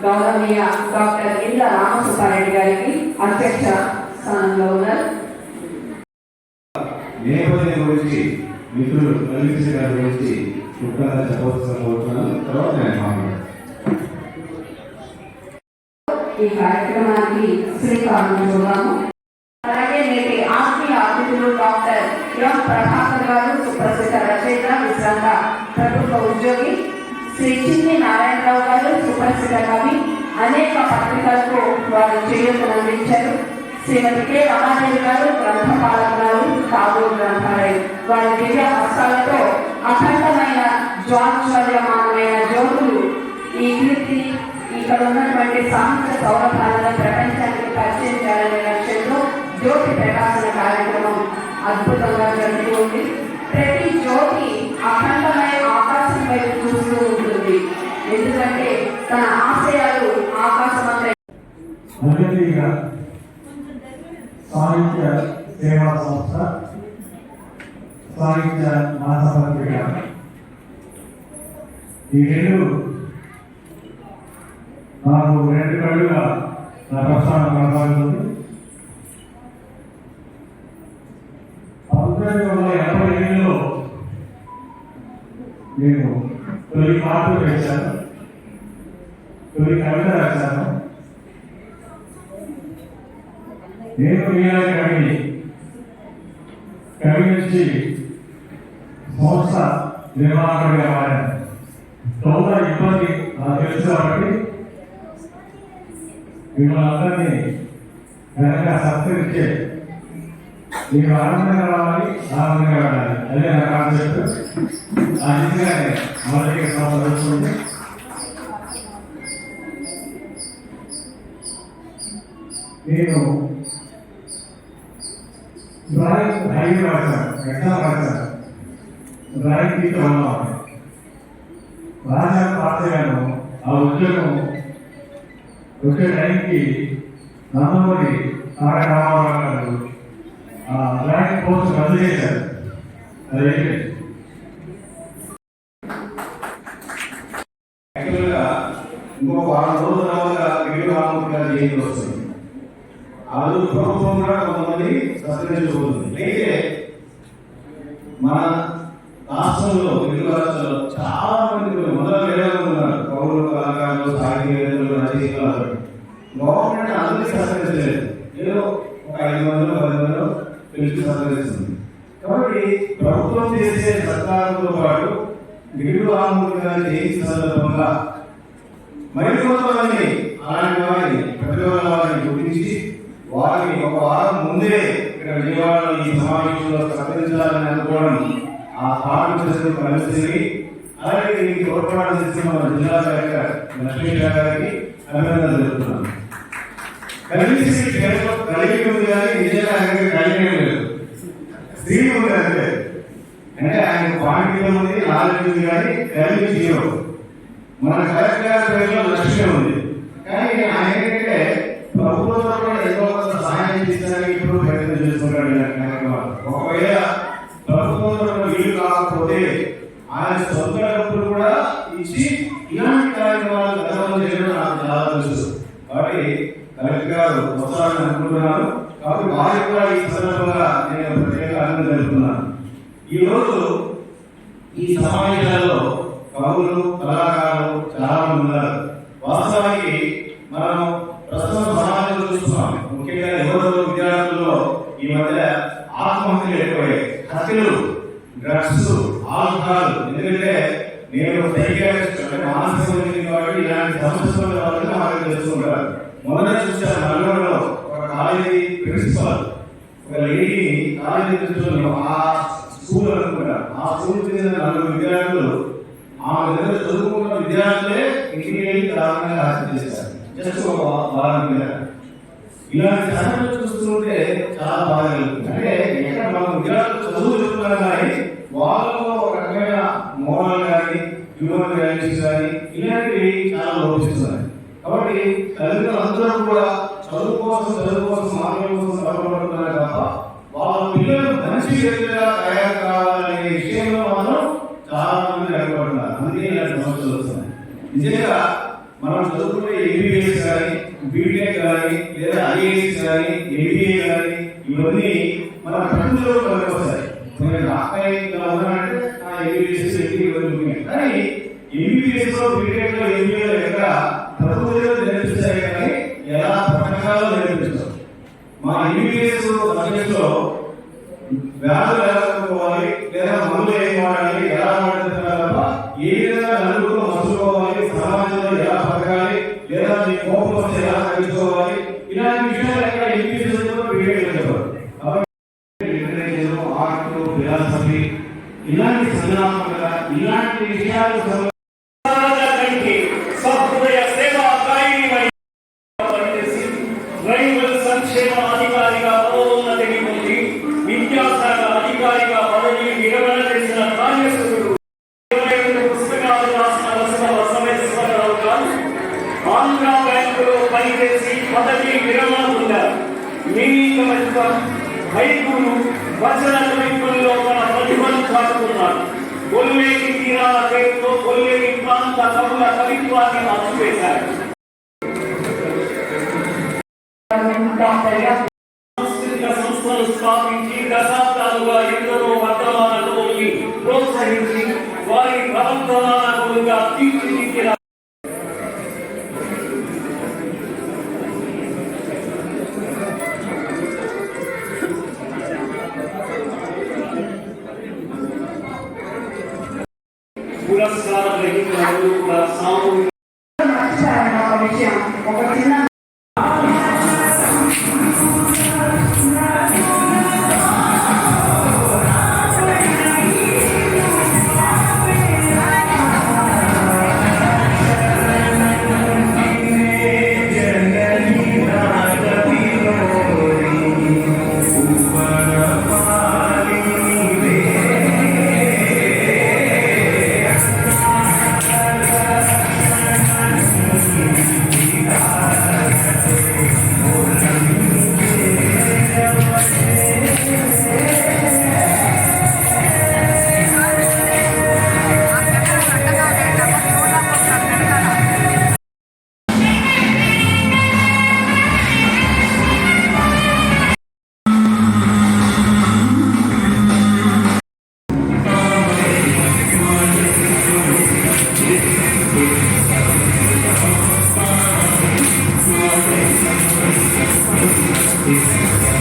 గౌరవనీయ డాక్టర్ ఇంద్ర రామసుబ్బారెడ్డి గారికి అధ్యక్ష స్థానంలో ఉన్నారు. నేపథ్యం గురించి మిత్రులు రవికృష్ణ గారి గురించి ముఖ్యంగా చెప్పవలసిన తర్వాత నేను మాట్లాడతాను. ఈ కార్యక్రమానికి శ్రీకారం చూద్దాము. అలాగే నేటి ఆత్మీయ అతిథులు డాక్టర్ ఎం ప్రభాకర్ గారు, సుప్రసిద్ధ రచయిత, విశ్రాంత ప్రభుత్వ ఉద్యోగి, శ్రీ చిన్ని నారాయణరావు గారు, సుప్రసిద్ధ కవి, అనేక పత్రికలకు వారు చేయూతను అందించారు. శ్రీమతి కె రమాదేవి గారు, గ్రంథపాలకురాలు, ఠాగూర్ గ్రంథాలయం. వారి దివ్య హస్తాలతో అఖండమైన జ్వాజ్వల్యమానమైన జ్యోతులు ఈ కీర్తి ఇక్కడ ఉన్నటువంటి సాంస్కృతిక సౌరభాలను ప్రపంచానికి పరిచయం చేయాలనే లక్ష్యంలో జ్యోతి ప్రకాశన కార్యక్రమం అద్భుతంగా జరుగుతుంది. ప్రతి జ్యోతి అఖండమైన ఆకాశం వైపు చూస్తూ ఉంటుంది. ఎందుకంటే తన ఆశయాలు ఆకాశమంతా. సాహిత్య సేవా సంస్థ, సాహిత్య మాసపత్రిక, ఈ రెండు నాకు 2 కళ్ళుగా నా ప్రస్థానం కొనసాగుతుంది. 1987లో నేను తొలి పాట వేశాను, తొలి కవిత రాశాను. నేను కవి నుంచి సంస్థ నిర్వాహకుడిగా మారాను. కొంత ఇబ్బంది నాకు తెలుసు కాబట్టి మిమ్మల్ని అందరినీ ఘనంగా సత్కరించే మీరు ఆనందంగా రావాలి, ఆనందంగా వెళ్ళాలి, అదే నా కాన్సెప్ట్. ఆ నిజంగానే మొదటి సంవత్సరం నేను డ్రాయింగ్ 5 రాశాను, ఎగ్జామ్ రాశాను. డ్రాయింగ్ టీచర్ అన్నమాట రాశాను, పాస్ అయ్యాను. ఆ ఉద్యోగం వచ్చే టైంకి నందమూరి తారక రామారావు గారు ఆ డ్రాయింగ్ పోస్ట్ రద్దు చేశారు. అదైతే యాక్చువల్గా ఇంకో 6 రోజుల తర్వాత వీడియో రామూర్తి జయంతి వస్తుంది. ఆ రోజు ప్రభుత్వం కూడా కొంతమంది సత్కరించబోతుంది. అయితే మన రాష్ట్రంలో, తెలుగు రాష్ట్రంలో చాలా మంది మొదలు వేరే ఉన్నారు. పౌరులు, కళాకారులు, సాహిత్యవేత్తలు, రచయితలు. గవర్నమెంట్ అందరికీ సత్కరించలేదు. ఏదో ఒక 500 10 మంది పిలిచి సత్కరిస్తుంది. కాబట్టి ప్రభుత్వం చేసే సత్కారంతో పాటు గిడుగు రామూర్తి గారి జయంతి సందర్భంగా మరికొంతమంది అలాంటి వారిని, ప్రతిభల వారిని గుర్తించి వారిని ఒక వారం ముందే ఇక్కడ విజయవాడలో ఈ సమావేశంలో సత్కరించాలని అనుకోవడం ఆ పాఠశాలకు కలిసి, అలాగే దీనికి తోడ్పాటు చేసిన మన జిల్లా కలెక్టర్ లక్ష్మీ గారికి అభినందనలు తెలుపుతున్నాను. కలిసి కలిగి ఉంది కానీ నిజంగా ఆయనకి కలిగే లేదు, స్త్రీ ఉంది అంతే. అంటే ఆయన పాండిత్యం ఉంది, నాలెడ్జ్ ఉంది కానీ కలిగి జీరో. మన కలెక్టర్ గారి పేరులో లక్ష్మి ఉంది కానీ ఆయన ఏంటంటే ప్రభుత్వంలో కూడా ఎంతో కొంత సహాయం చేసేదానికి ఇప్పుడు ప్రయత్నం చేస్తున్నాడు ఇలాంటి కార్యక్రమాలు. ఒకవేళ ప్రభుత్వంలో వీలు కాకపోతే ఆయన సొంత డబ్బులు కూడా ఇచ్చి ఇలాంటి కార్యక్రమాలు గతంలో చేయడం నాకు చాలా తెలుసు. కాబట్టి కలెక్టర్ గారు వస్తారని అనుకుంటున్నాను. కాబట్టి వారికి కూడా ఈ సందర్భంగా నేను ప్రత్యేక ఆనందం తెలుపుతున్నాను. ఈ రోజు ఈ సమావేశాల్లో కవులు, కళాకారులు చాలా మంది ఉన్నారు. వాస్తవానికి మనం ప్రస్తుతం సమాజంలో చూస్తున్నాం. ముఖ్యంగా యువతలు, విద్యార్థుల్లో ఈ మధ్య ఆత్మహత్యలు ఎక్కువయ్యాయి. హత్యలు, డ్రగ్స్, ఆల్కహాల్. ఎందుకంటే నేను సైకియాట్రిస్ట్ అంటే మానసిక వైద్యుని కాబట్టి ఇలాంటి సమస్యలు వాళ్ళని మనకు తెలుసుకుంటారు. మొదట చూశాను నల్గొండలో ఒక కాలేజీ ప్రిన్సిపల్ ఒక లేడీని కాలేజీ ప్రిన్సిపల్ ఆ స్కూల్ అనుకుంటారు. ఆ స్కూల్ చెందిన 4 విద్యార్థులు ఆమె దగ్గర చదువుకున్న విద్యార్థులే ఇంటికి వెళ్ళి దారుణంగా హత్య చేశారు. జస్ట్ ఒక వారం మీద. ఇలాంటి సంఘటనలు చూస్తుంటే చాలా బాధ కలుగుతుంది. అంటే ఎక్కడ మనం విద్యార్థులు చదువు చెప్తున్నారు కానీ వాళ్ళలో ఒక రకమైన మోరల్ కానీ హ్యూమన్ వాల్యూస్ కానీ ఇలాంటివి చాలా లోపిస్తున్నాయి. కాబట్టి తల్లిదండ్రులు అందరూ కూడా చదువు కోసం మార్గం కోసం బాధపడుతున్నారు తప్ప వాళ్ళ పిల్లలు మంచి వ్యక్తిగా తయారు కావాలనే విషయంలో మాత్రం చాలా మంది వెనకబడుతున్నారు. అందుకే ఇలాంటి సమస్యలు వస్తున్నాయి. నిజంగా మనం చదువుకునే ఎంబీబీఎస్ కానీ, బీటెక్ కానీ, లేదా ఐఏఎస్ కానీ, ఎంబీఏ కానీ ఇవన్నీ మన ప్రకృతిలో వస్తాయి. నేను అక్కయ్యగా ఉన్నానంటే నా ఎంబీబీఎస్ ఇవన్నీ. కానీ ఎంబీబీఎస్ లో, బీటెక్ లో, ఎంబీఏలో ఎక్కడ ప్రకృతిలో నేర్పిస్తాయి కానీ ఎలా పథకాలు నేర్పిస్తాం. మా ఎంబీబీఎస్ సబ్జెక్ట్ లో వ్యాధులు ఎలా కనుక్కోవాలి, లేదా మందులు ఏం వాడాలి, ఎలా వాడుతున్నారు తప్ప ఏ విధంగా నలుగురు మసులుకోవాలి, సమాజంలో ఎలా బతకాలి, లేదా మీ కోపం వస్తే ఎలా తగ్గించుకోవాలి, ఇలాంటి విషయాలు ఎక్కడ ఎంబీబీఎస్ లో బీటెక్ ఆర్ట్, ఫిలాసఫీ ఇలాంటి సృజనాత్మకత ఇలాంటి విషయాలు సంక్షేమ అధికారిగా పదోన్నతిని పొంది విద్యాశాఖ అధికారిగా పదవి విరమణ చేసిన కార్యసుడు 22 పుస్తకాలు రాసిన బసవేశ్వరరావు గారు ఆంధ్ర బ్యాంకులో పనిచేసి పదవి విరమణ పొందారు. హైకులు, వచన కవిత్వంలో తన ప్రతిభను చాటుకున్నారు. గొల్లేటి తీరాల పేరుతో గొల్లేటి ప్రాంత కవుల కవిత్వాన్ని అచ్చువేశారు. సాంస్కృతిక సంస్థలు స్థాపించి దశాబ్దాలుగా ఎందరో వర్తమాన కవుల్ని ప్రోత్సహించి వారి ప్రవర్తమాన కవులుగా తీర్చిదిద్దిన పురస్కార గ్రహీతలు కూడా సామూహిక విషయం ఒక చిన్న Thank you.